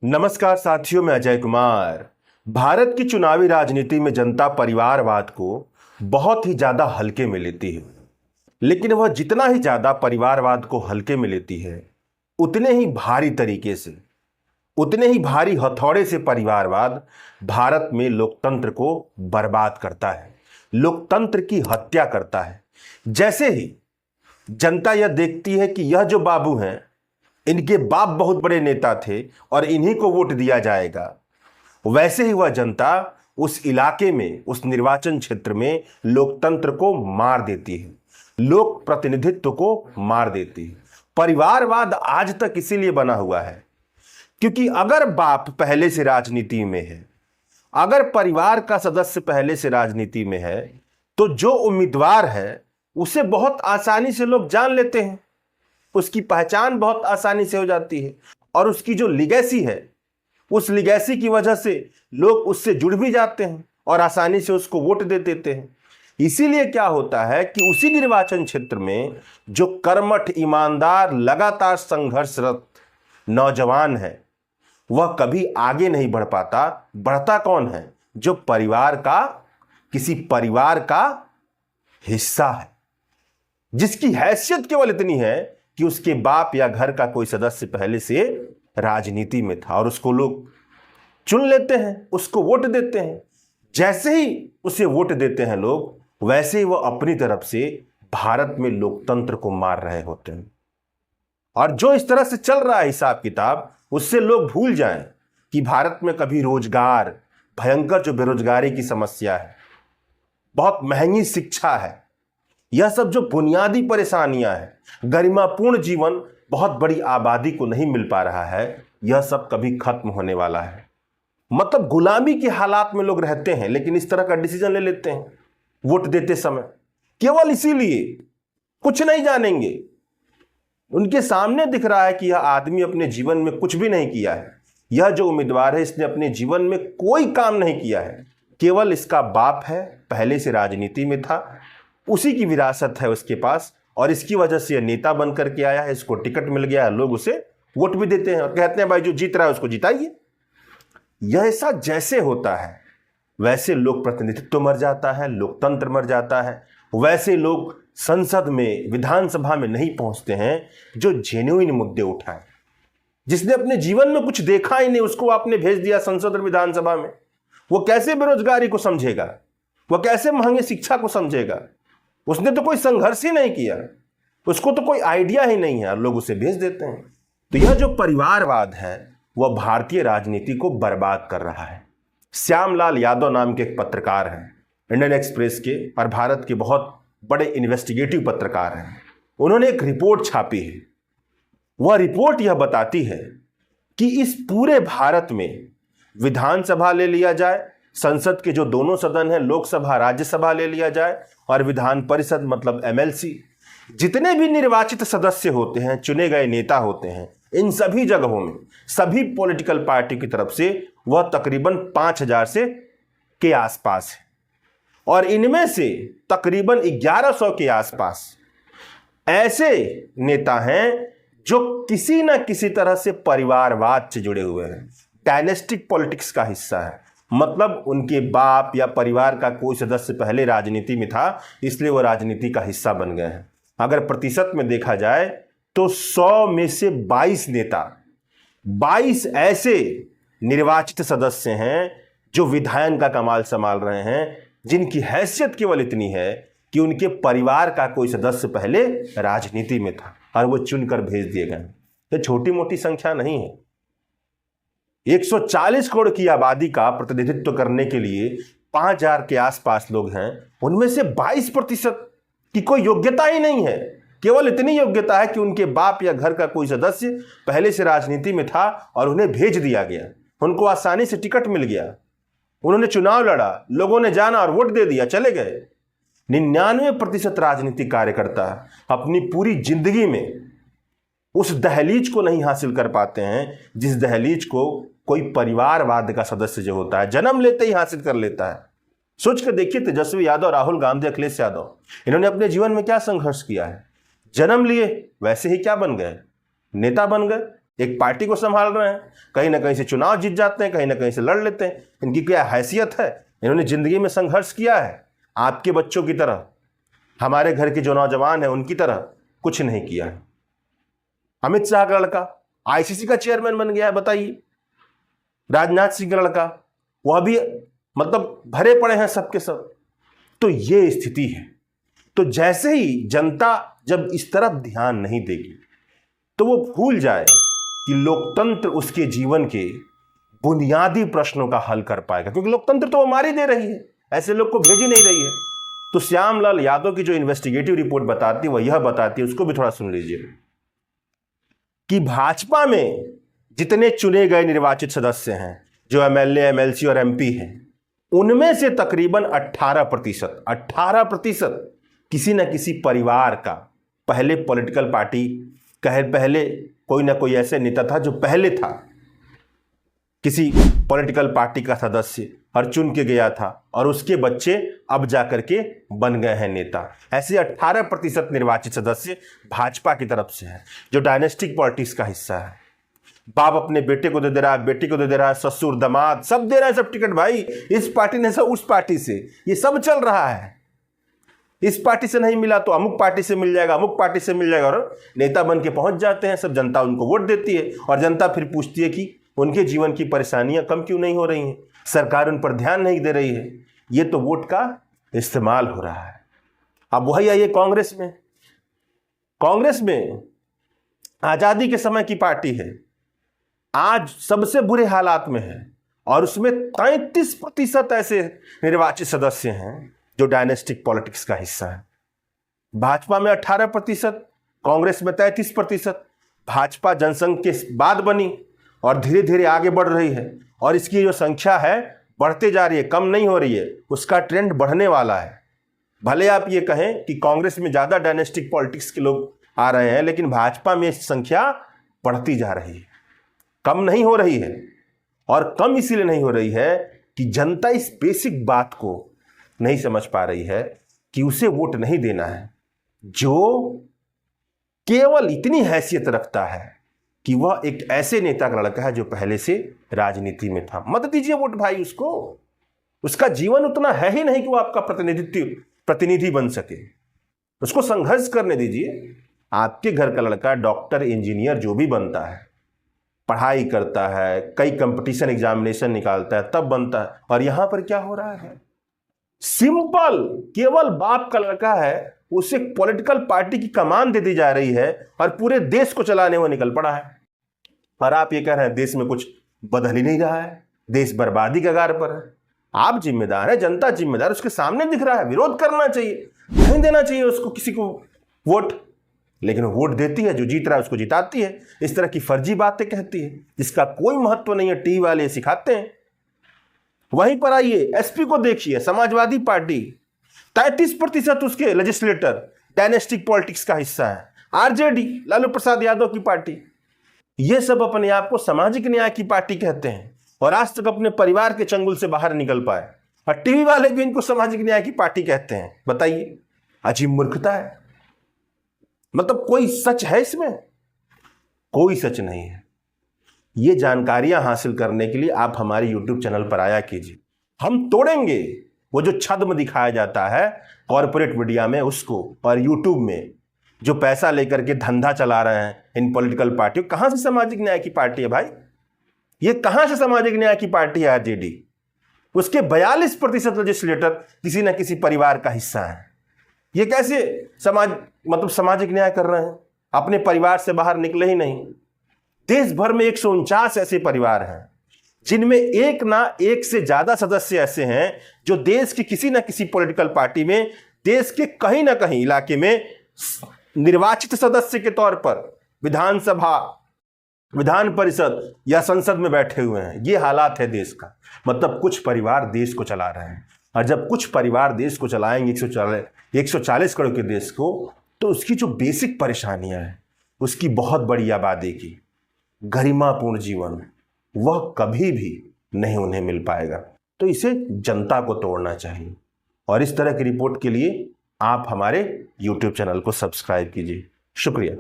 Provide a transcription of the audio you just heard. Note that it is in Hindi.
नमस्कार साथियों, मैं अजय कुमार। भारत की चुनावी राजनीति में जनता परिवारवाद को बहुत ही ज्यादा हल्के में लेती है, लेकिन वह जितना ही ज्यादा परिवारवाद को हल्के में लेती है, उतने ही भारी तरीके से, उतने ही भारी हथौड़े से परिवारवाद भारत में लोकतंत्र को बर्बाद करता है, लोकतंत्र की हत्या करता है। जैसे ही जनता यह देखती है कि यह जो बाबू हैं, इनके बाप बहुत बड़े नेता थे और इन्हीं को वोट दिया जाएगा, वैसे ही वह जनता उस इलाके में, उस निर्वाचन क्षेत्र में लोकतंत्र को मार देती है, लोक प्रतिनिधित्व को मार देती है। परिवारवाद आज तक इसीलिए बना हुआ है क्योंकि अगर बाप पहले से राजनीति में है, अगर परिवार का सदस्य पहले से राजनीति में है, तो जो उम्मीदवार है उसे बहुत आसानी से लोग जान लेते हैं, उसकी पहचान बहुत आसानी से हो जाती है और उसकी जो लिगेसी है, उस लिगेसी की वजह से लोग उससे जुड़ भी जाते हैं और आसानी से उसको वोट दे देते हैं। इसीलिए क्या होता है कि उसी निर्वाचन क्षेत्र में जो कर्मठ, ईमानदार, लगातार संघर्षरत नौजवान है, वह कभी आगे नहीं बढ़ पाता। बढ़ता कौन है? जो परिवार का, किसी परिवार का हिस्सा है, जिसकी हैसियत केवल इतनी है कि उसके बाप या घर का कोई सदस्य पहले से राजनीति में था और उसको लोग चुन लेते हैं, उसको वोट देते हैं। जैसे ही उसे वोट देते हैं लोग, वैसे ही वो अपनी तरफ से भारत में लोकतंत्र को मार रहे होते हैं। और जो इस तरह से चल रहा है हिसाब किताब, उससे लोग भूल जाएं कि भारत में कभी रोजगार, भयंकर जो बेरोजगारी की समस्या है, बहुत महंगी शिक्षा है, यह सब जो बुनियादी परेशानियां हैं, गरिमापूर्ण जीवन बहुत बड़ी आबादी को नहीं मिल पा रहा है, यह सब कभी खत्म होने वाला है। मतलब गुलामी के हालात में लोग रहते हैं, लेकिन इस तरह का डिसीजन ले लेते हैं वोट देते समय, केवल इसीलिए, कुछ नहीं जानेंगे। उनके सामने दिख रहा है कि यह आदमी अपने जीवन में कुछ भी नहीं किया है, यह जो उम्मीदवार है इसने अपने जीवन में कोई काम नहीं किया है, केवल इसका बाप है, पहले से राजनीति में था, उसी की विरासत है उसके पास और इसकी वजह से यह नेता बन करके आया है, इसको टिकट मिल गया है, लोग उसे वोट भी देते हैं और कहते हैं भाई जो जीत रहा है उसको जिताइए। यह ऐसा जैसे होता है वैसे लोक प्रतिनिधित्व मर जाता है, लोकतंत्र मर जाता है। वैसे लोग संसद में, विधानसभा में नहीं पहुंचते हैं जो जेन्युइन मुद्दे उठाएं। जिसने अपने जीवन में कुछ देखा ही नहीं, उसको आपने भेज दिया संसद और विधानसभा में, वो कैसे बेरोजगारी को समझेगा? वो कैसे महंगी शिक्षा को समझेगा? उसने तो कोई संघर्ष ही नहीं किया, उसको तो कोई आइडिया ही नहीं है और लोग उसे भेज देते हैं। तो यह जो परिवारवाद है वह भारतीय राजनीति को बर्बाद कर रहा है। श्यामलाल यादव नाम के एक पत्रकार हैं, इंडियन एक्सप्रेस के और भारत के बहुत बड़े इन्वेस्टिगेटिव पत्रकार हैं। उन्होंने एक रिपोर्ट छापी है। वह रिपोर्ट यह बताती है कि इस पूरे भारत में विधानसभा ले लिया जाए, संसद के जो दोनों सदन हैं, लोकसभा राज्यसभा ले लिया जाए और विधान परिषद मतलब एमएलसी, जितने भी निर्वाचित सदस्य होते हैं, चुने गए नेता होते हैं, इन सभी जगहों में सभी पॉलिटिकल पार्टी की तरफ से वह तकरीबन 5000 से के आसपास है और इनमें से तकरीबन 1100 के आसपास ऐसे नेता हैं जो किसी ना किसी तरह से परिवारवाद से जुड़े हुए हैं, डायनेस्टिक पॉलिटिक्स का हिस्सा है। मतलब उनके बाप या परिवार का कोई सदस्य पहले राजनीति में था, इसलिए वो राजनीति का हिस्सा बन गए हैं। अगर प्रतिशत में देखा जाए तो 100 में से 22 नेता, 22 ऐसे निर्वाचित सदस्य हैं जो विधायन का कमाल संभाल रहे हैं, जिनकी हैसियत केवल इतनी है कि उनके परिवार का कोई सदस्य पहले राजनीति में था और वो चुनकर भेज दिए गए। ये छोटी मोटी संख्या नहीं है। 140 करोड़ की आबादी का प्रतिनिधित्व करने के लिए 5000 के आसपास लोग हैं, उनमें से 22% की कोई योग्यता ही नहीं है। केवल इतनी योग्यता है कि उनके बाप या घर का कोई सदस्य पहले से राजनीति में था और उन्हें भेज दिया गया, उनको आसानी से टिकट मिल गया, उन्होंने चुनाव लड़ा, लोगों ने जाना और वोट दे दिया, चले गए। 99% राजनीतिक कार्यकर्ता अपनी पूरी जिंदगी में उस दहलीज को नहीं हासिल कर पाते हैं जिस दहलीज को कोई परिवारवाद का सदस्य जो होता है जन्म लेते ही हासिल कर लेता है। सोच कर देखिए, तेजस्वी यादव, राहुल गांधी, अखिलेश यादव, इन्होंने अपने जीवन में क्या संघर्ष किया है। जन्म लिए वैसे ही क्या बन गए, नेता बन गए। एक पार्टी को संभाल रहे हैं, कहीं ना कहीं से चुनाव जीत जाते हैं, कहीं ना कहीं से लड़ लेते हैं। इनकी क्या हैसियत है? इन्होंने जिंदगी में संघर्ष किया है? आपके बच्चों की तरह, हमारे घर के जो नौजवान हैं उनकी तरह कुछ नहीं किया है। अमित शाह का लड़का आईसीसी का चेयरमैन बन गया है, बताइए। राजनाथ सिंह का लड़का, वह भी मतलब भरे पड़े हैं सबके सब। तो ये स्थिति है। तो जैसे ही जनता जब इस तरफ ध्यान नहीं देगी तो वो भूल जाए कि लोकतंत्र उसके जीवन के बुनियादी प्रश्नों का हल कर पाएगा, क्योंकि लोकतंत्र तो वो मार ही दे रही है, ऐसे लोग को भेज ही नहीं रही है। तो श्यामलाल यादव की जो इन्वेस्टिगेटिव रिपोर्ट बताती है वह यह बताती है, उसको भी थोड़ा सुन लीजिए, कि भाजपा में जितने चुने गए निर्वाचित सदस्य हैं, जो एमएलए, एमएलसी और एमपी हैं, उनमें से तकरीबन 18% किसी न किसी परिवार का, पहले पॉलिटिकल पार्टी पहले कोई ना कोई ऐसे नेता था जो पहले था किसी पॉलिटिकल पार्टी का सदस्य और चुन के गया था, और उसके बच्चे अब जाकर के बन गए हैं नेता। ऐसे 18% निर्वाचित सदस्य भाजपा की तरफ से हैं, जो डायनेस्टिक पॉलिटिक्स का हिस्सा है। बाप अपने बेटे को दे दे रहा है, बेटी को दे दे रहा है, ससुर दामाद सब दे रहा है, सब टिकट भाई, इस पार्टी ने सब उस पार्टी से, ये सब चल रहा है। इस पार्टी से नहीं मिला तो अमुक पार्टी से मिल जाएगा, अमुक पार्टी से मिल जाएगा, और नेता बन के पहुंच जाते हैं सब। जनता उनको वोट देती है और जनता फिर पूछती है कि उनके जीवन की परेशानियां कम क्यों नहीं हो रही हैं, सरकार उन पर ध्यान नहीं दे रही है। ये तो वोट का इस्तेमाल हो रहा है। अब वही आइए कांग्रेस में। कांग्रेस में आजादी के समय की पार्टी है, आज सबसे बुरे हालात में है, और उसमें 33% ऐसे निर्वाचित सदस्य हैं जो डायनेस्टिक पॉलिटिक्स का हिस्सा है। भाजपा में 18%, कांग्रेस में 33%। भाजपा जनसंघ के बाद बनी और धीरे धीरे आगे बढ़ रही है, और इसकी जो संख्या है बढ़ते जा रही है, कम नहीं हो रही है, उसका ट्रेंड बढ़ने वाला है। भले आप ये कहें कि कांग्रेस में ज़्यादा डायनेस्टिक पॉलिटिक्स के लोग आ रहे हैं, लेकिन भाजपा में संख्या बढ़ती जा रही है, कम नहीं हो रही है। और कम इसीलिए नहीं हो रही है कि जनता इस बेसिक बात को नहीं समझ पा रही है कि उसे वोट नहीं देना है जो केवल इतनी हैसियत रखता है कि वह एक ऐसे नेता का लड़का है जो पहले से राजनीति में था। मत दीजिए वोट भाई उसको, उसका जीवन उतना है ही नहीं कि वो आपका प्रतिनिधि बन सके। उसको संघर्ष करने दीजिए। आपके घर का लड़का डॉक्टर, इंजीनियर जो भी बनता है, पढ़ाई करता है, कई कंपटीशन एग्जामिनेशन निकालता है, तब बनता है। और यहां पर क्या हो रहा है? सिंपल, केवल बाप का लड़का है, उसे पॉलिटिकल पार्टी की कमान दे दी जा रही है और पूरे देश को चलाने वो निकल पड़ा है। और आप ये कह रहे हैं देश में कुछ बदल ही नहीं रहा है, देश बर्बादी के कगार पर है। आप जिम्मेदार है, जनता जिम्मेदार, उसके सामने दिख रहा है, विरोध करना चाहिए, नहीं देना चाहिए उसको किसी को वोट। लेकिन वोट देती है, जो जीत रहा है उसको जिताती है, इस तरह की फर्जी बातें कहती है जिसका कोई महत्व नहीं है। टीवी वाले सिखाते हैं। वहीं पर आइए एसपी को देखिए, समाजवादी पार्टी 33% उसके लेजिस्लेटर डायनेस्टिक पॉलिटिक्स का हिस्सा है। आरजेडी, लालू प्रसाद यादव की पार्टी, ये सब अपने आप को सामाजिक न्याय की पार्टी कहते हैं और आज तक अपने परिवार के चंगुल से बाहर निकल पाए, और टीवी वाले भी इनको सामाजिक न्याय की पार्टी कहते हैं। बताइए, अजीब मूर्खता है। मतलब कोई सच है इसमें? कोई सच नहीं है। ये जानकारियां हासिल करने के लिए आप हमारे YouTube चैनल पर आया कीजिए। हम तोड़ेंगे वो जो छद्म दिखाया जाता है कॉर्पोरेट मीडिया में उसको, और YouTube में जो पैसा लेकर के धंधा चला रहे हैं इन पॉलिटिकल पार्टियों। कहां से सामाजिक न्याय की पार्टी है भाई? ये कहां से सामाजिक न्याय की पार्टी है आरजेडी? उसके 42% लेजिस्लेटर किसी न किसी परिवार का हिस्सा है। ये कैसे सामाजिक न्याय कर रहे हैं? अपने परिवार से बाहर निकले ही नहीं। देश भर में 149 ऐसे परिवार हैं जिनमें एक ना एक से ज्यादा सदस्य ऐसे हैं जो देश की किसी न किसी पॉलिटिकल पार्टी में, देश के कहीं ना कहीं इलाके में निर्वाचित सदस्य के तौर पर विधानसभा, विधान परिषद या संसद में बैठे हुए हैं। ये हालात है देश का। मतलब कुछ परिवार देश को चला रहे हैं, और जब कुछ परिवार देश को चलाएंगे 140 करोड़ के देश को, तो उसकी जो बेसिक परेशानियां हैं, उसकी बहुत बड़ी आबादी की गरिमापूर्ण जीवन, वह कभी भी नहीं उन्हें मिल पाएगा। तो इसे जनता को तोड़ना चाहिए। और इस तरह की रिपोर्ट के लिए आप हमारे YouTube चैनल को सब्सक्राइब कीजिए। शुक्रिया।